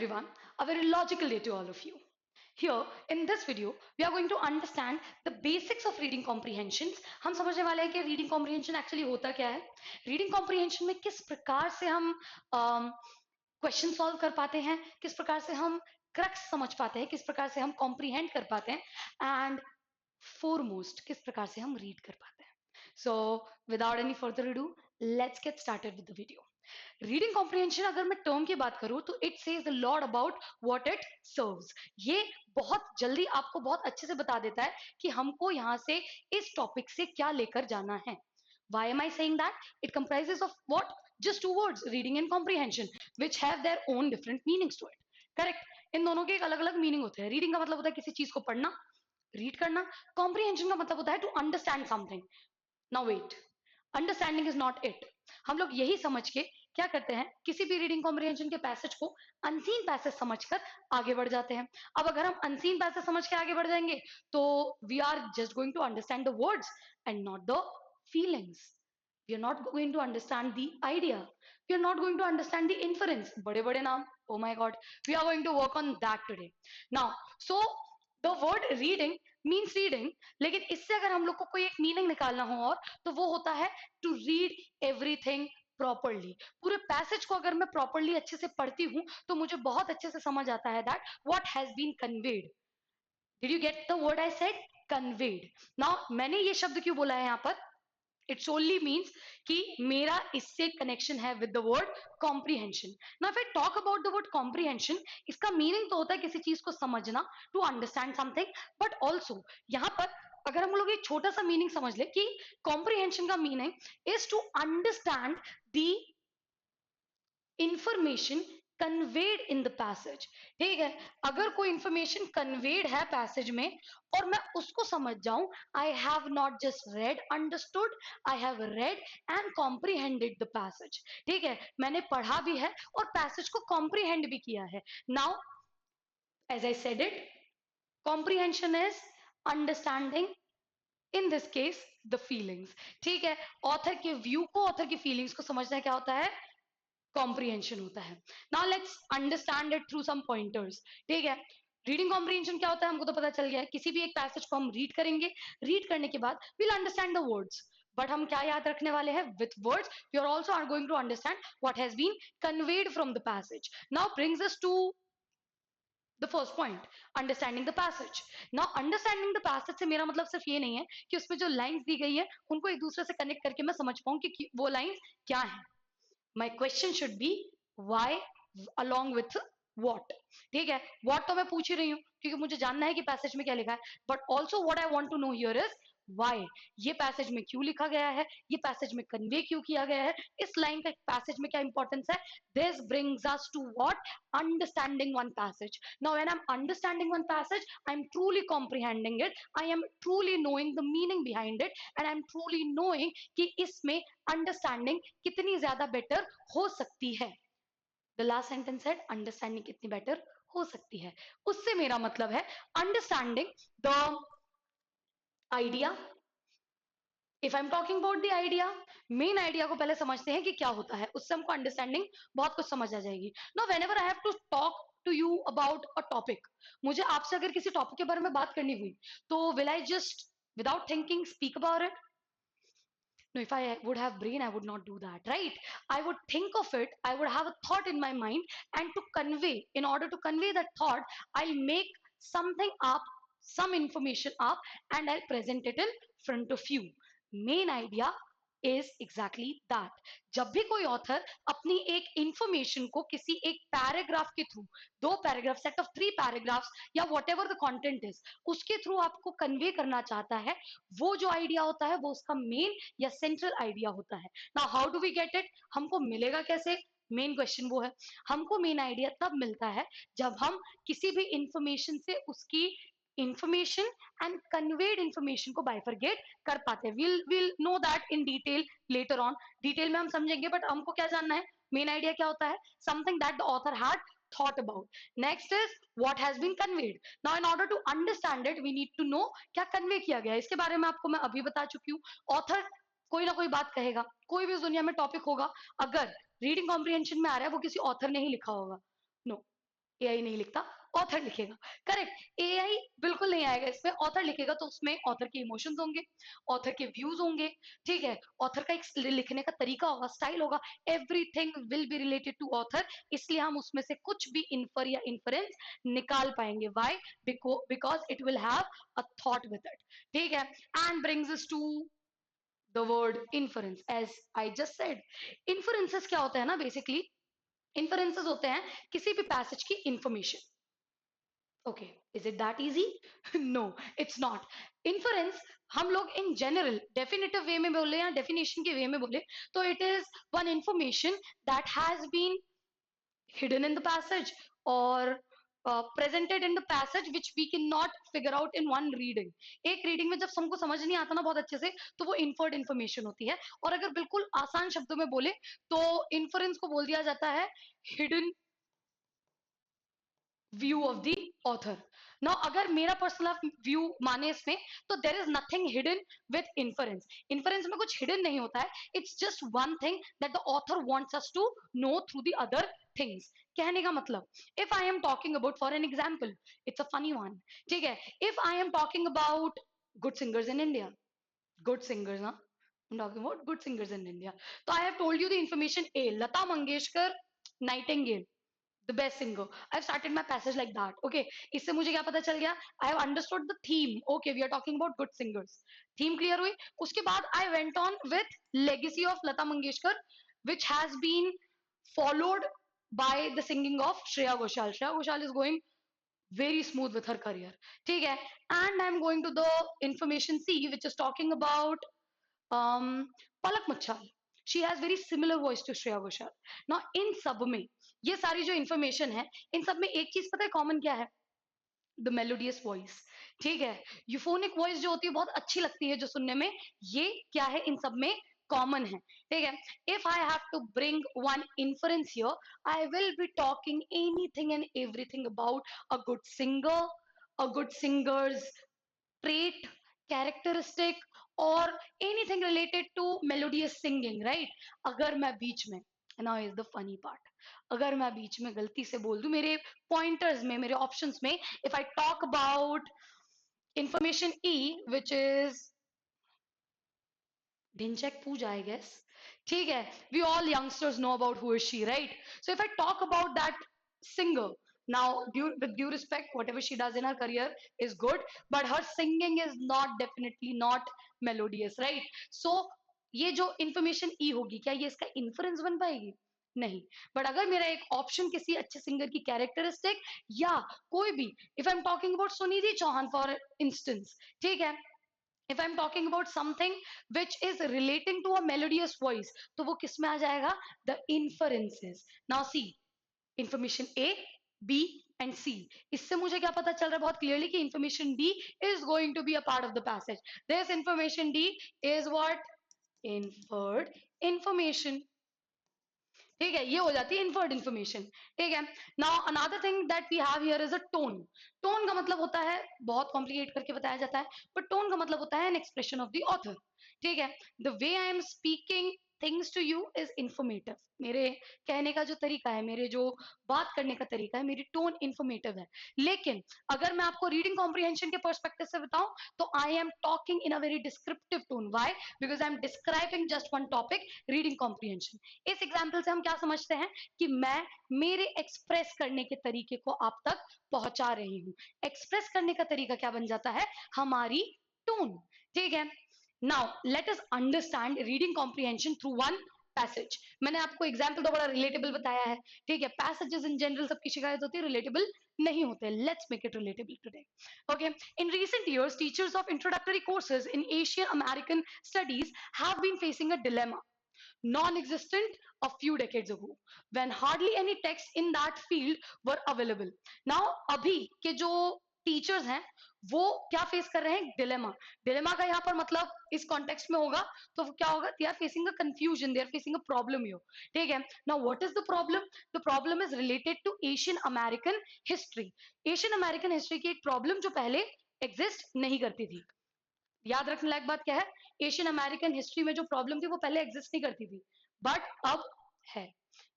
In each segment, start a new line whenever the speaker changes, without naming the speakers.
everyone, a very logical day to all of you. Here in this video, we are going to understand the basics of reading comprehensions. हम समझने वाले हैं कि reading comprehension actually होता क्या है. Reading comprehension में किस प्रकार से हम क्वेश्चन सॉल्व कर पाते हैं, किस प्रकार से हम क्रक्स समझ पाते हैं, किस प्रकार से हम कॉम्प्रीहेंड कर पाते हैं, एंड foremost किस प्रकार से हम रीड कर पाते हैं. So without any further ado, let's get started with the video. Reading comprehension अगर मैं टर्म की बात करूं तो it says the lot about what it serves. ये बहुत जल्दी आपको बहुत अच्छे से बता देता है कि हमको यहाँ से इस टॉपिक से क्या लेकर जाना है. Why am I saying that? It comprises of what? Just two words, reading and comprehension, which have their own different meanings to it. Correct? इन दोनों के एक अलग अलग मीनिंग होते हैं. रीडिंग का मतलब होता है किसी चीज को पढ़ना, रीड करना. कॉम्प्रिहेंशन का मतलब होता है to understand something. Now wait, understanding is not it. हम लोग यही समझ के क्या करते हैं, किसी भी रीडिंग कॉम्प्रिहेंशन के पैसेज को अनसीन पैसेज समझकर आगे बढ़ जाते हैं. अब अगर हम अनसीन पैसेज समझ के आगे बढ़ जाएंगे तो we are just going to understand the words and not the feelings. We are not going to understand the idea. We are not going to understand the inference. बड़े बड़े नाम, oh my god, we are going to work on that today. Now, so the word reading means reading, लेकिन इससे अगर हम लोग को कोई एक मीनिंग निकालना हो और तो वो होता है to read everything प्रॉपरली. पूरे पैसेज को अगर मैं प्रॉपरली अच्छे से पढ़ती हूँ तो मुझे बहुत अच्छे से समझ आता है that what has been conveyed. Did you get the word I said? Conveyed. Now मैंने ये शब्द क्यों बोला है यहाँ पर? इट solely मीन्स कि मेरा इससे कनेक्शन है with the word comprehension. Now if I talk about the word comprehension, इसका मीनिंग तो होता है किसी चीज को समझना, to understand something, but also यहाँ पर अगर हम लोग एक छोटा सा मीनिंग समझ ले कि कॉम्प्रीहेंशन का meaning is to understand the information conveyed in the passage. ठीक है, अगर कोई इंफॉर्मेशन कन्वेड है पैसेज में और मैं उसको समझ जाऊं, I have not just red understood, I have read and comprehended the passage. ठीक है, मैंने पढ़ा भी है और पैसेज को कॉम्प्रीहेंड भी किया है. Now as I said it, comprehension is understanding, in this case the feelings. ठीक है, ऑथर के व्यू को, ऑथर की फीलिंग्स को समझना क्या होता है? कॉम्प्रीहेंशन होता है. Now let's understand it through some pointers. ठीक है, रीडिंग कॉम्प्रीहेंशन क्या होता है हमको तो पता चल गया है. किसी भी एक पैसेज को हम रीड करेंगे, रीड करने के बाद we'll understand the words, but हम क्या याद रखने वाले हैं? With words we are also are going to understand what has been conveyed from the passage. Now brings us to the first point, understanding the passage. Now understanding the passage से मेरा मतलब सिर्फ ये नहीं है कि उसमें जो लाइंस दी गई है उनको एक दूसरे से कनेक्ट करके मैं समझ पाऊं कि वो लाइंस क्या है. My question should be why along with what. ठीक है, what तो मैं पूछ ही रही हूँ क्योंकि मुझे जानना है कि पैसेज में क्या लिखा है, but also what I want to know here is why. ये पैसेज में क्यों लिखा गया है, ये पैसेज में कन्वे क्यों किया गया है, इस लाइन का पैसेज में क्या इंपॉर्टेंस है. This brings us to what? Understanding one passage. Now when I am understanding one passage, I am truly comprehending it, I am truly knowing the meaning behind it, and I am truly knowing कि इसमें understanding कितनी ज्यादा better हो सकती है. The last sentence है understanding कितनी better हो सकती है. उससे मेरा मतलब है understanding the idea. If I am talking about the idea, main idea को पहले समझते हैं कि क्या होता है, उससे हमको अंडरस्टैंडिंग बहुत कुछ समझ आ जाएगी. Now whenever I have to talk to you about a topic, मुझे आपसे अगर किसी टॉपिक के बारे में बात करनी हुई तो will I just without thinking speak about it? No, if I would have brain, I would not do that, right? I would think of it, I would have a thought in my mind, and to convey, in order to convey that thought, I'll make something up, some information up, and I'll present it in front of you. Main idea is exactly that. जब भी कोई author अपनी एक information को किसी एक paragraph के through, दो पैराग्राफ, सेट ऑफ 3 पैराग्राफ्स या what ever the content is, उसके थ्रू आपको कन्वे करना चाहता है, वो जो आइडिया होता है वो उसका मेन या सेंट्रल आइडिया होता है. Now how do we get it? हमको मिलेगा कैसे? मेन क्वेश्चन वो है. हमको मेन आइडिया तब मिलता है जब हम किसी भी इंफॉर्मेशन से उसकी इंफॉर्मेशन एंड कन्वेड इंफॉर्मेशन को बाइफरगेट कर पाते हैं. Will know that in detail later on. Detail में हम समझेंगे, बट हमको क्या जानना है? मेन आइडिया क्या होता है? Something that the author had thought about. Next is what has been conveyed. Now in order to understand it, we need to know क्या कन्वे किया गया है. इसके बारे में आपको मैं अभी बता चुकी हूँ. ऑथर कोई ना कोई बात कहेगा, कोई भी उस दुनिया में टॉपिक होगा, अगर रीडिंग कॉम्प्रिहेंशन में आ रहा है वो किसी ऑथर ने ही लिखा होगा. नो, एआई नहीं लिखता, ऑथर लिखेगा। करेक्ट, एआई बिल्कुल नहीं आएगा इसमें, ऑथर लिखेगा तो उसमें ऑथर के इमोशंस होंगे, ऑथर के व्यूज होंगे, ठीक है, ऑथर का एक लिखने का तरीका होगा, स्टाइल होगा, everything will be related to author, इसलिए हम उसमें से कुछ भी इन्फर या इन्फरेंस निकाल पाएंगे। Why? Because it will have a thought with it, ठीक है। And brings us to the word inference, as I just said. Inferences क्या होते हैं ना, बेसिकली इन्फरेंसेस होते हैं किसी भी पैसेज की information. Okay, is it that easy? No, it's not. Inference हम लोग इन जनरल डेफिनेटिव वे में बोले या डेफिनेशन के वे में बोले तो it is one information that has been hidden in the passage or presented in the passage which we cannot figure out in one reading। एक रीडिंग में जब हमको समझ नहीं आता ना बहुत अच्छे से, तो वो इन्फर्ड इन्फॉर्मेशन होती है। और अगर बिल्कुल आसान शब्दों में बोले तो इन्फरेंस को बोल दिया जाता है hidden view of the author. ना अगर मेरा पर्सनल व्यू माने इसमें, तो there is nothing hidden with inference. Inference में कुछ हिडन नहीं होता है, it's just one thing that the author wants us to know through the other things. कहने का मतलब, if I am talking about, for an example, it's a funny one, ठीक है, if I am talking about good singers in India, good singers ना, I'm talking about good singers in India. So I have told you the information A, Lata Mangeshkar, Nightingale, the best singer. I've started my passage like that. Okay, इससे मुझे क्या पता चल गया? I have understood the theme. Okay, we are talking about good singers. Theme clear हुई? उसके बाद I went on with legacy of Lata Mangeshkar, which has been followed by the singing of Shreya Ghoshal. Shreya Ghoshal is going very smooth with her career. ठीक है? And I'm going to the information C, which is talking about Palak Muchhal. She has very similar voice to Shreya Ghoshal. ना इन सब में ये सारी जो information है, इन सब में एक चीज पता है कॉमन क्या है? द मेलोडियस वॉइस, ठीक है। यूफोनिक वॉइस जो होती है बहुत अच्छी लगती है जो सुनने में, ये क्या है इन सब में कॉमन है, ठीक है। If I have to bring one inference here, I will be talking anything and everything about a good singer, a good singers trait, characteristic or anything related to melodious singing, right? अगर मैं बीच में, now is the funny part, अगर मैं बीच में गलती से बोल दूं मेरे pointers में, मेरे options में, if I talk about information E, which is Dhinchak Pooja, I guess. ठीक है, we all youngsters know about who is she, right? So if I talk about that singer, now with due respect, whatever she does in her career is good, but her singing is not, definitely not melodious, right? So ये जो information E होगी, क्या ये इसका inference बन पाएगी? नहीं। But अगर मेरा एक ऑप्शन किसी अच्छे सिंगर की कैरेक्टरिस्टिक या कोई भी, if I am talking about Sunidhi Chauhan for instance, ठीक है, if I'm talking about something which is relating to a melodious voice, तो वो किस में आ जाएगा? The inferences. Now see, information A, B and C. इससे मुझे क्या पता चल रहा है बहुत clearly कि information D is going to be a part of the passage. This information D is what? Inferred information. ठीक है, ये हो जाती है इन्फर्ड इन्फॉर्मेशन, ठीक है। Now another thing that we have here is a tone. Tone का मतलब होता है, बहुत कॉम्प्लिकेट करके बताया जाता है, बट टोन का मतलब होता है an expression of the author, ठीक है। The way I am speaking things to you is informative. मेरे कहने का जो तरीका है, मेरे जो बात करने का तरीका है, मेरी टोन इंफॉर्मेटिव है। लेकिन अगर मैं आपको रीडिंग कॉम्प्रिहेंशन के पर्सपेक्टिव से बताऊं, तो आई am talking in a very descriptive tone. Why? Because I am describing just one topic, reading comprehension. इस एग्जाम्पल से हम क्या समझते हैं कि मैं मेरे एक्सप्रेस करने के तरीके को आप तक पहुंचा रही हूं। एक्सप्रेस करने का तरीका क्या बन जाता है? हमारी टोन, ठीक है। Now let us understand reading comprehension through one passage. मैंने आपको एग्जाम्पल तो बड़ा रिलेटेबल बताया है, ठीक है। पैसेजेस इन जनरल सबकी शिकायत होती है, रिलेटेबल नहीं होते। Let's make it relatable today. Okay, in recent years, teachers of introductory courses in Asian American studies have been facing a dilemma non-existent a few decades ago when hardly any texts in that field were available. Now अभी के जो teachers हैं वो क्या face कर रहे हैं? Dilemma. Dilemma का यहाँ पर मतलब इस कॉन्टेक्स्ट में होगा तो क्या होगा? They are facing a confusion, they are facing a problem here, ठीक है। Now what is the problem? The problem is related to Asian American history. Asian American history की एक प्रॉब्लम जो पहले एग्जिस्ट नहीं करती थी। याद रखने लायक बात क्या है? एशियन अमेरिकन हिस्ट्री में जो प्रॉब्लम थी वो पहले एग्जिस्ट नहीं करती थी, बट अब है,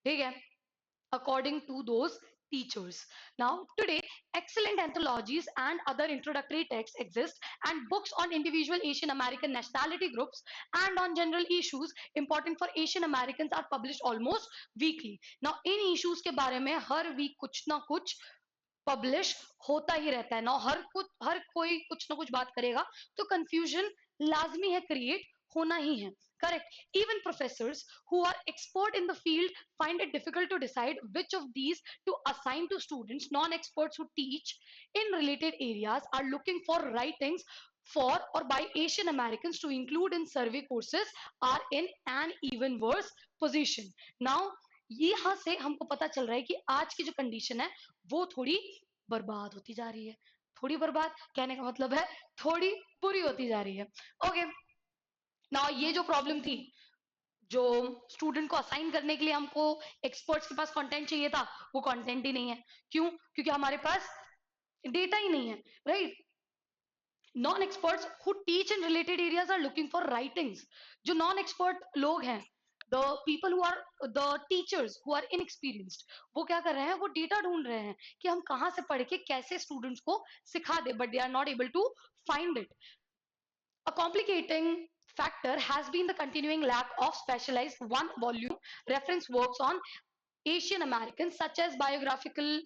ठीक है। According to those teachers. Now, today, excellent anthologies and other introductory texts exist, and books on individual Asian American nationality groups and on general issues important for Asian Americans are published almost weekly. Now, in issues के बारे में हर week कुछ ना कुछ publish होता ही रहता है ना, हर कोई कुछ ना कुछ बात करेगा, तो कंफ्यूजन लाजमी है, क्रिएट होना ही है. Correct. Even professors who are expert in the field find it difficult to decide which of these to assign to students. Non-experts who teach in related areas are looking for writings for or by Asian Americans to include in survey courses are in an even worse position. Now, यहाँ से हमको पता चल रहा है कि आज की जो कंडीशन है वो थोड़ी बर्बाद होती जा रही है. थोड़ी बर्बाद कहने का मतलब है थोड़ी बुरी होती जा रही है. ओके, नाउ ये जो प्रॉब्लम थी, जो स्टूडेंट को असाइन करने के लिए हमको एक्सपर्ट्स के पास कंटेंट चाहिए था, वो कंटेंट ही नहीं है. क्यों? क्योंकि हमारे पास डेटा ही नहीं है, right. Non experts who teach in related areas are looking for writings. जो नॉन एक्सपर्ट लोग हैं, the people who are the teachers who are inexperienced, वो क्या कर रहे हैं, वो डेटा ढूंढ रहे हैं कि हम कहाँ से पढ़ के कैसे स्टूडेंट्स को सिखा दे, but they are not able to find it. A complicating factor has been the continuing lack of specialized one volume reference works on Asian Americans, such as biographical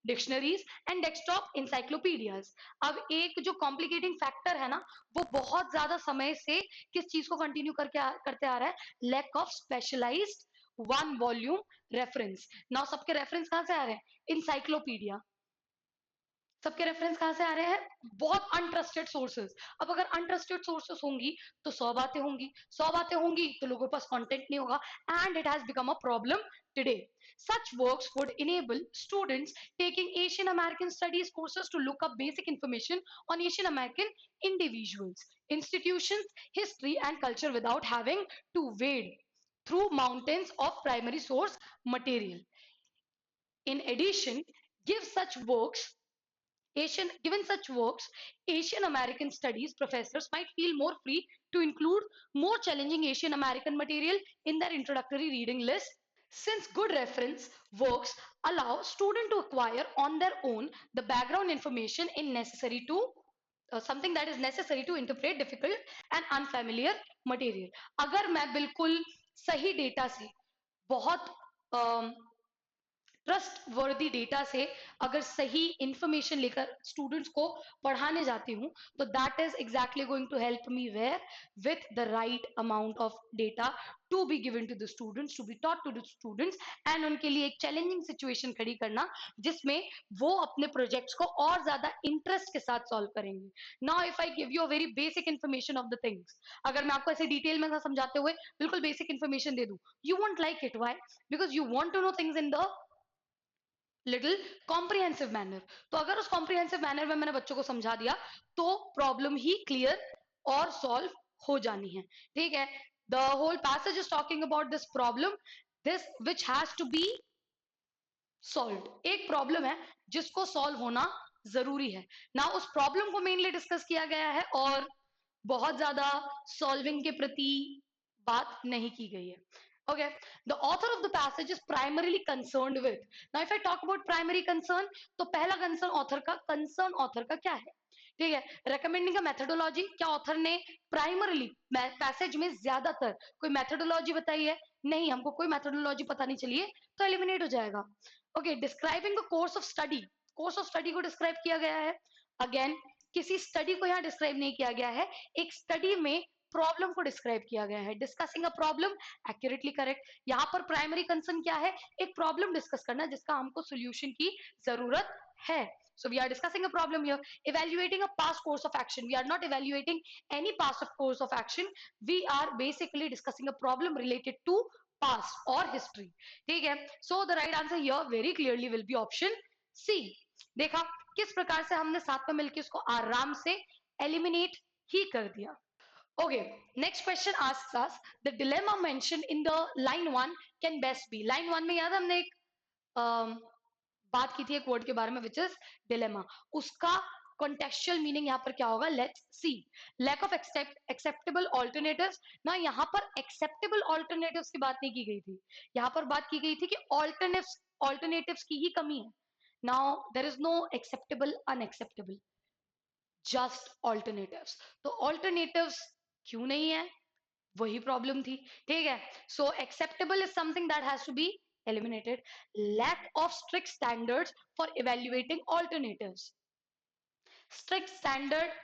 dictionaries and desktop encyclopedias. अब एक जो complicating factor है ना, वो बहुत ज्यादा समय से किस चीज को कंटिन्यू करते आ रहा है, lack of specialized one volume reference. Now सबके रेफरेंस कहां से आ रहे हैं, इंसाइक्लोपीडिया. सबके रेफरेंस कहां से आ रहे हैं, बहुत अनट्रस्टेड सोर्सेज. अब अगर अनट्रस्टेड सोर्सेज होंगी तो 100 बातें होंगी तो लोगों के पास कंटेंट नहीं होगा, and it has become a problem today. Such works would enable students taking Asian American studies courses to look up basic information on Asian American individuals, institutions, history, and culture without having to wade through mountains of primary source material. In addition, give such works given such works, Asian American studies professors might feel more free to include more challenging Asian American material in their introductory reading list. Since good reference works allow students to acquire on their own the background information in necessary to something that is necessary to interpret difficult and unfamiliar material. अगर मैं बिल्कुल सही data से, बहुत trust वर्दी data से अगर सही इंफॉर्मेशन लेकर स्टूडेंट्स को पढ़ाने जाती हूँ, तो that is exactly going to help me where with the right amount of data to be given to the students, to be taught to the students, and उनके लिए एक चैलेंजिंग सिचुएशन खड़ी करना जिसमें वो अपने प्रोजेक्ट्स को और ज्यादा इंटरेस्ट के साथ सॉल्व करेंगे. Now if I give you a very basic information of the things, अगर मैं आपको ऐसे डिटेल में समझाते हुए बिल्कुल बेसिक इन्फॉर्मेशन दे दूं, you won't like it. Why? Because you want to know things in the little comprehensive manner. तो अगर उस कॉम्प्रिहेंसिव मैनर में मैंने बच्चों को समझा दिया तो प्रॉब्लम ही क्लियर और सॉल्व हो जानी है. ठीक है, the whole passage is talking about this problem, this which has to be solve. एक प्रॉब्लम है जिसको सॉल्व होना जरूरी है ना. उस प्रॉब्लम को मेनली डिस्कस किया गया है और बहुत ज्यादा सॉल्विंग के प्रति बात नहीं की गई है. Okay, the author of the passage is primarily concerned with. Now, if I talk about primary concern, तो पहला concern author का क्या है? ठीक है, recommending a methodology. क्या author ने primarily passage में ज्यादातर कोई methodology बताई है? नहीं, हमको कोई methodology पता नहीं चली है तो eliminate हो जाएगा. Okay, describing the course of study. course of study को describe किया गया है. Again, किसी स्टडी को यहाँ डिस्क्राइब नहीं किया गया है, एक स्टडी में प्रॉब्लम को डिस्क्राइब किया गया है. Discussing a problem, accurately correct. यहाँ पर प्राइमरी कंसर्न क्या है, एक प्रॉब्लम डिस्कस करना जिसका हमको सोल्यूशन की जरूरत है. So we are discussing a problem here. Evaluating a past course of action. We are not evaluating any past course of action. We are basically discussing a problem related to past or history. ठीक है. So the right answer here very clearly will be option C. देखा किस प्रकार से हमने साथ में मिलकर उसको आराम से एलिमिनेट ही कर दिया. Okay, next question asks us the dilemma mentioned in the line 1 can best be. line 1 में याद हमने एक बात की थी एक वर्ड के बारे में which is dilemma. उसका contextual meaning यहाँ पर क्या होगा, let's see. lack of acceptable alternatives. ना यहाँ पर acceptable alternatives की बात नहीं की गई थी, यहाँ पर बात की गई थी कि alternatives की ही कमी है. Now there is no acceptable unacceptable, just alternatives. तो ऑल्टरनेटिव्स क्यों नहीं है, वही प्रॉब्लम थी। ठीक है, so acceptable is something that has to be eliminated. Lack of strict standards for evaluating alternatives. Strict standard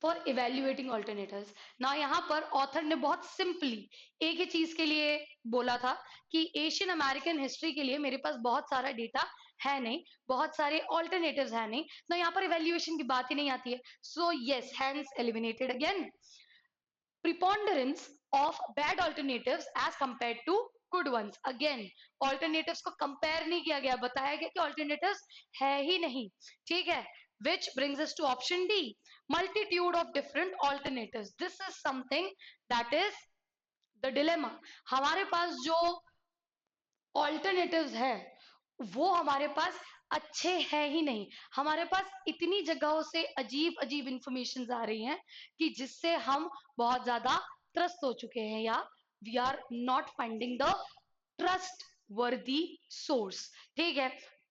for evaluating alternatives. ना यहाँ पर ऑथर ने बहुत सिंपली एक ही चीज के लिए बोला था कि एशियन अमेरिकन हिस्ट्री के लिए मेरे पास बहुत सारा डेटा है नहीं, बहुत सारे ऑल्टरनेटिव्स है नहीं, तो यहाँ पर इवेल्युएशन की बात ही नहीं आती है। So yes, hence eliminated again. preponderance of bad alternatives as compared to good ones. Again, alternatives को compare नहीं किया गया, बताया गया कि alternatives है ही नहीं। ठीक है, which brings us to option D, multitude of different alternatives. This is something that is the dilemma. हमारे पास जो alternatives है वो हमारे पास अच्छे हैं ही नहीं, हमारे पास इतनी जगहों से अजीब अजीब इंफॉर्मेशन आ रही हैं कि जिससे हम बहुत ज्यादा त्रस्त हो चुके हैं, या we are not finding the trustworthy source. ठीक है,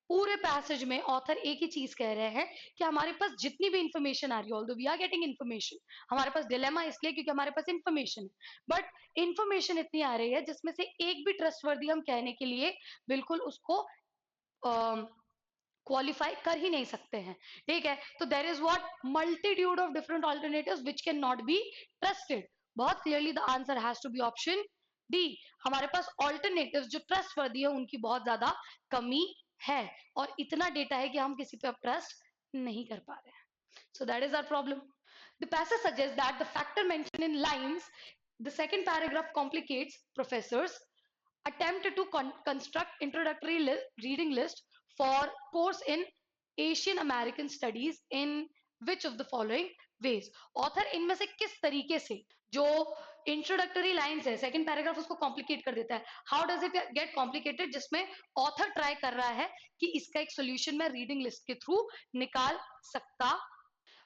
पूरे पैसेज में ऑथर एक ही चीज कह रहे हैं कि हमारे पास जितनी भी इंफॉर्मेशन आ रही है, although we are getting information, हमारे पास डिलेमा इसलिए क्योंकि हमारे पास इंफॉर्मेशन है, बट इंफॉर्मेशन इतनी आ रही है जिसमें से एक भी ट्रस्टवर्दी हम कहने के लिए बिल्कुल उसको क्वालिफाई कर ही नहीं सकते हैं। ठीक है, तो there is what multitude of different alternatives which can not be trusted. बहुत clearly the answer has to be option D. हमारे पास ऑल्टरनेटिव्स जो ट्रस्ट वर्दी है उनकी बहुत ज्यादा कमी है, और इतना डेटा है कि हम किसी पे अब ट्रस्ट नहीं कर पा रहे हैं। So that is our problem. The passage suggests that the factor mentioned in lines, the second paragraph complicates professors attempt to construct introductory reading list for course in Asian American Studies in which of the following ways. Author इनमें से किस तरीके से जो introductory lines है, second paragraph उसको complicate कर देता है। How does it get complicated, जिसमें ऑथर ट्राई कर रहा है कि इसका एक सोल्यूशन मैं रीडिंग लिस्ट के थ्रू निकाल सकता,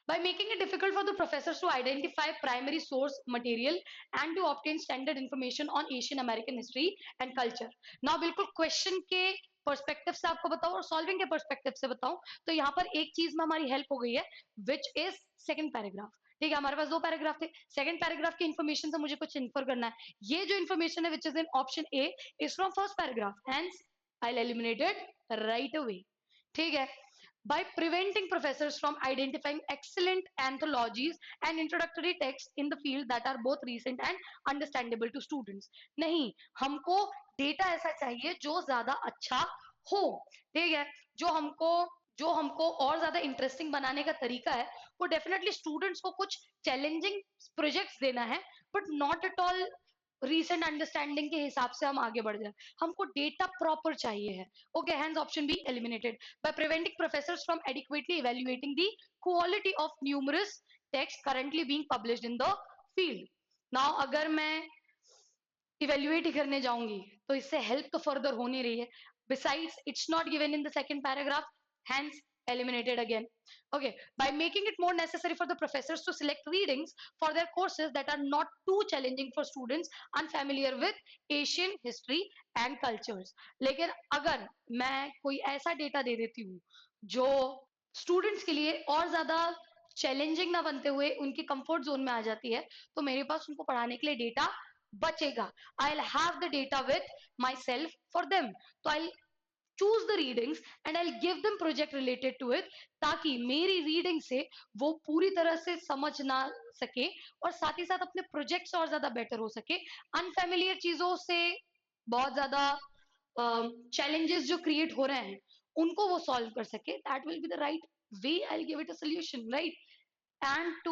by making it difficult for the professors to identify primary source material and to obtain standard information on Asian American history and culture. Now बिल्कुल क्वेश्चन के पर्सपेक्टिव से आपको बताऊं और सॉल्विंग के पर्सपेक्टिव से बताऊं, तो यहाँ पर एक चीज में हमारी हेल्प हो गई है, विच इज सेकंड पैराग्राफ। ठीक है, हमारे पास दो पैराग्राफ थे, सेकंड पैराग्राफ की इन्फॉर्मेशन से मुझे कुछ इन्फर करना है। ये जो इन्फॉर्मेशन है which is in option A is from first paragraph, hence I eliminate it right away. ठीक है, by preventing professors from identifying excellent anthologies and introductory texts in the field that are both recent and understandable to students. नहीं, हमको data ऐसा चाहिए जो ज्यादा अच्छा हो। ठीक है, जो हमको और ज्यादा इंटरेस्टिंग बनाने का तरीका है वो डेफिनेटली स्टूडेंट्स को कुछ चैलेंजिंग प्रोजेक्ट्स देना है, but not at all recent understanding के हिसाब से हम आगे बढ़ जाए, हमको डेटा प्रॉपर चाहिए है। Okay, hence option B eliminated. By preventing professors from adequately evaluating the quality of numerous text currently being published in the field. Now अगर मैं इवेल्युएट ही करने जाऊंगी तो इससे हेल्प तो फर्दर हो नहीं रही है, besides it's not given in the second paragraph, hence eliminated again. Okay, by making it more necessary for the professors to select readings for their courses that are not too challenging for students unfamiliar with Asian history and cultures. लेकिन अगर मैं कोई ऐसा data दे देती हूँ जो students के लिए और ज्यादा चैलेंजिंग ना बनते हुए उनकी कंफर्ट जोन में आ जाती है, तो मेरे पास उनको पढ़ाने के लिए डेटा बचेगा। I have the data with my self for them, तो I choose the readings and I give them project related to it, ताकि मेरी रीडिंग से वो पूरी तरह से समझ ना सके और साथ ही साथ अपने प्रोजेक्ट्स और ज्यादा बेटर हो सके, अनफेमिलियर चीजों से बहुत ज्यादा चैलेंजेस जो क्रिएट हो रहे हैं उनको वो सॉल्व कर सके। That will be the right way, I'll give it a solution, right? And to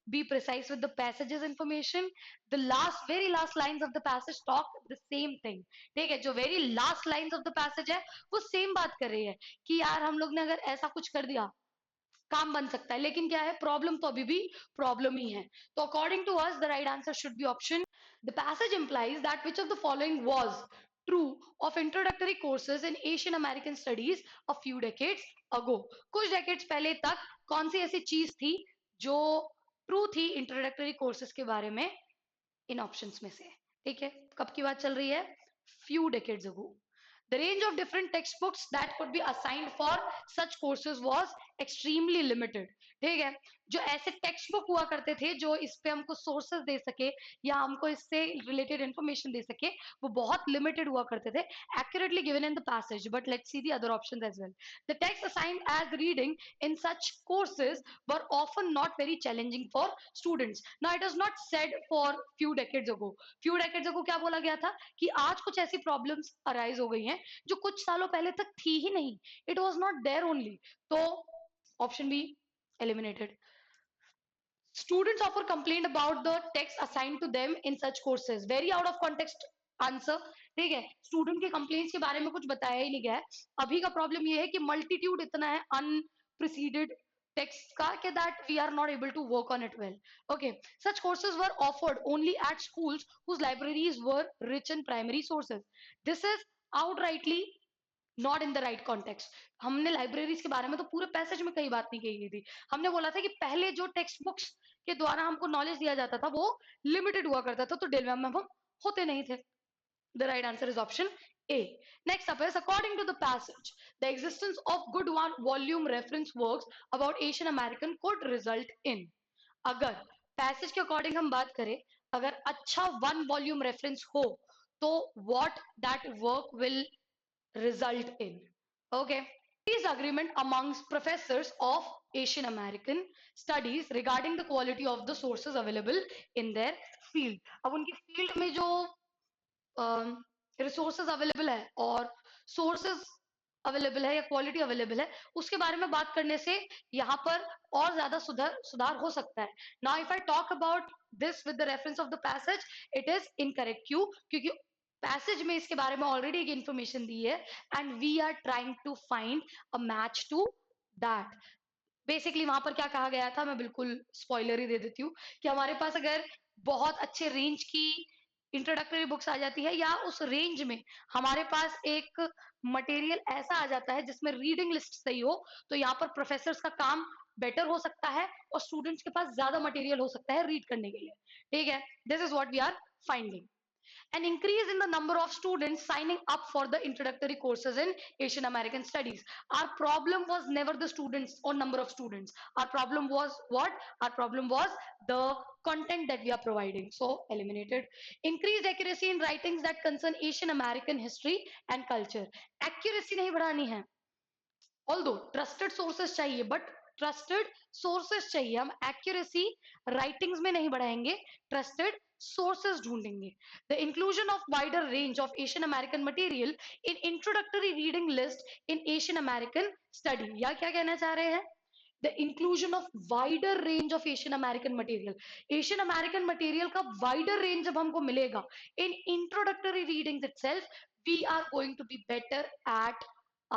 be precise with the passages information, the very last lines of the passage talk the same thing. ठीक है, जो very last lines of the passage है वो same बात कर रही है कि यार हम लोग ने अगर ऐसा कुछ कर दिया काम बन सकता है, लेकिन क्या है, प्रॉब्लम तो अभी भी प्रॉब्लम ही है। तो according to us the right answer should be option, the passage implies that which of the following was true of introductory courses in Asian American studies a few decades ago. कुछ decades पहले तक कौन सी ऐसी चीज थी जो true थी introductory courses के बारे में इन ऑप्शंस में से। ठीक है, कब की बात चल रही है, few decades ago. The range of different textbooks that could be assigned for such courses was extremely limited. ठीक है, जो ऐसे टेक्स्ट बुक हुआ करते थे जो इस पे हमको सोर्सेज दे सके या हमको इससे रिलेटेड इंफॉर्मेशन दे सके, वो बहुत लिमिटेड हुआ करते थे, accurately given in the passage. But let's see the other options as well. The text assigned as reading in such courses were often not very challenging for students. Now it is not said for few decades ago. Few decades ago क्या बोला गया था कि आज कुछ ऐसी problems arise हो गई हैं जो कुछ सालों पहले तक थी ही नहीं. It was not there only. तो option B eliminated. Students often complained about the text assigned to them in such courses. Very out of context answer. ठीक है, स्टूडेंट के कंप्लेंट्स के बारे में कुछ बताया ही नहीं गया है. अभी का प्रॉब्लम ये है कि मल्टीट्यूड इतना है अनप्रिसीडेड text का कि that we are not able to work on it well. Okay, such courses were offered only at schools whose libraries were rich in primary sources. This is outrightly not in the right context. हमने libraries के बारे में तो पूरे passage में कई बात नहीं कही गई थी. हमने बोला था कि पहले जो टेक्स्ट बुक्स के द्वारा हमको नॉलेज दिया जाता था वो लिमिटेड हुआ करता था, तो डेलवा में हम होते नहीं थे. The right answer is option A. Next up is according to the passage, the existence of good one volume reference works about Asian American could result in. अगर पैसेज के अकॉर्डिंग हम बात करें, अगर अच्छा वन वॉल्यूम रेफरेंस हो तो what that work will result in. Okay. Disagreement amongst professors of Asian American studies regarding the quality of the sources available in their field. अब उनकी फील्ड में जो रिसोर्सेज अवेलेबल है और सोर्सेज अवेलेबल है या क्वालिटी अवेलेबल है, उसके बारे में बात करने से यहाँ पर और ज्यादा सुधार हो सकता है. Now if I talk about this with the reference of the passage, it is incorrect. क्यों? क्योंकि पैसेज में इसके बारे में ऑलरेडी एक इंफॉर्मेशन दी है and we are trying to find a match to that. Basically वहां पर क्या कहा गया था, मैं बिल्कुल स्पॉइलर ही दे देती हूँ कि हमारे पास अगर बहुत अच्छे रेंज की इंट्रोडक्टरी बुक्स आ जाती है या उस रेंज में हमारे पास एक मटेरियल ऐसा आ जाता है जिसमें रीडिंग लिस्ट सही हो, तो यहाँ पर प्रोफेसर्स का काम बेटर हो सकता है और स्टूडेंट्स के पास ज्यादा मटेरियल हो सकता है रीड करने के लिए. ठीक है, this is what we are finding. An increase in the number of students signing up for the introductory courses in Asian American studies. Our problem was never the students or number of students. Our problem was what? Our problem was the content that we are providing. So eliminated. Increased accuracy in writings that concern Asian American history and culture. Accuracy नहीं बढ़ानी है. Although trusted sources चाहिए, but trusted sources चाहिए. हम accuracy writings में नहीं बढ़ाएंगे, trusted sources ढूंढेंगे. The inclusion of wider range of Asian American material in introductory reading list in Asian American study. या क्या कहना चाह रहे हैं? The inclusion of wider range of Asian American material. Asian American material का wider range जब हमको मिलेगा in introductory readings itself, we are going to be better at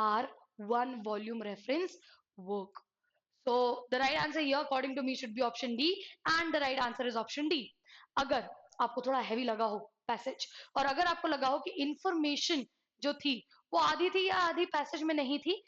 our one volume reference work. So the right answer here according to me should be option D, and the right answer is option D. अगर आपको थोड़ा heavy लगा हो passage और अगर आपको लगा हो कि इंफॉर्मेशन जो थी वो आधी थी या आधी पैसेज में नहीं थी,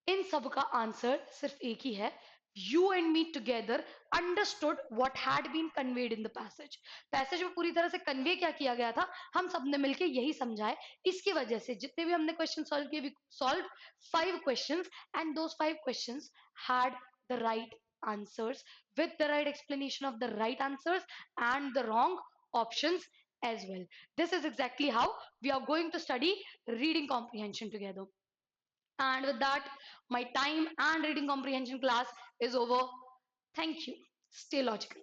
इन सब का आंसर सिर्फ एक ही है. You and me together understood what had been conveyed in the passage. Passage में पूरी तरह से कन्वे क्या किया गया था, हम सब ने मिलकर यही समझाए. इसकी वजह से जितने भी हमने क्वेश्चन सॉल्व किए, we solved 5 questions and those 5 questions had the right answers with the right explanation of the right answers and the wrong options as well. This is exactly how we are going to study reading comprehension together. And with that, my time and reading comprehension class is over. Thank you. Stay logical.